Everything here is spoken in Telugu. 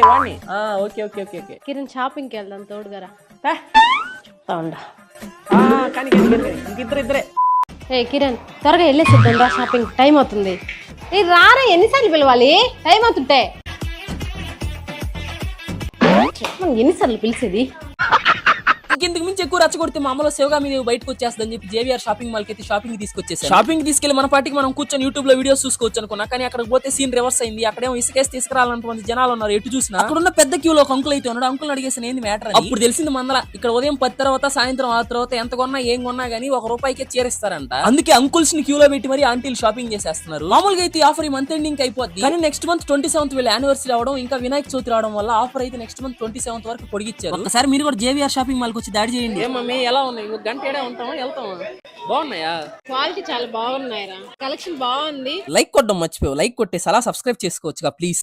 వాణ్ణి okay okay okay okay Kiran shopping కి వెళ్దాం తోడుగారా చెప్తా ఉండా కానీ ఇద్దరే ఏ కిరణ్ త్వరగా వెళ్ళేసిద్దాం రా, షాపింగ్ టైం అవుతుంది. ఏ రారా, ఎన్నిసార్లు పిలవాలి, టైం అవుతుంటే. ఎన్నిసార్లు పిలిచేది? ఇంతకు మించి ఎక్కువ రచ్చగొడితే మా అమ్మలో శివగామి బయటకు వచ్చేస్తుందని చెప్పి జేవిఆర్ షాపింగ్ మాల్ కి అయితే షాపింగ్ తీసుకొచ్చేసాను. షాపింగ్ తీసుకెళ్లి మన పాటికి మనం కూర్చొని యూట్యూబ్ లో వీడియోస్ చూసుకోవచ్చు అనుకున్నా, కానీ అక్కడికి పోతే సీన్ రివర్స్ అయింది. అక్కడేమో ఇసుకేసి తీసుకురాలంటే జనాలు ఉన్నారు. ఎటు చూసినా అక్కడ ఉన్న పెద్ద క్యూలో ఒక అంకుల్ అయితే ఉన్నాడు. అంకుల్ అడిగేసిన ఏంది మ్యాటర్ అని. అప్పుడు తెలిసింది మందల ఇక్కడ ఉదయం 10 తర్వాత సాయంత్రం 6 తర్వాత ఎంత కొన్నా ఏం కొన్నా గానీ ₹1 చేరిస్తారంట. అందుకే అంకుల్స్ ని క్యూలో పెట్టి మరి ఆంటీలు షాపింగ్ చేసేస్తున్నారు. మామూలుగా అయితే ఈ ఆఫర్ ఈ మంత్ ఎండింగ్ అయిపోద్ది, కానీ నెక్స్ట్ మంత్ 27th వీళ్ళ యానివర్సరీ అవడం ఇంకా వినాయక చవితి రావడం వల్ల ఆఫర్ అయితే నెక్స్ట్ మంత్ 27th వరకు పొడిగించారు. ఒకసారి మీరు కూడా జేవిఆర్ షాపింగ్ మాల్ కి వచ్చి దాడి చేయండి. ఎలా ఉన్నాయి? ఒక గంట ఏడా ఉంటామా, వెళ్తామా? బాగున్నాయా? క్వాలిటీ చాలా బాగున్నాయిరా, కలెక్షన్ బాగుంది. లైక్ కొట్టడం మర్చిపోయావు, లైక్ కొట్టేసి అలా సబ్స్క్రైబ్ చేసుకోవచ్చుగా ప్లీజ్.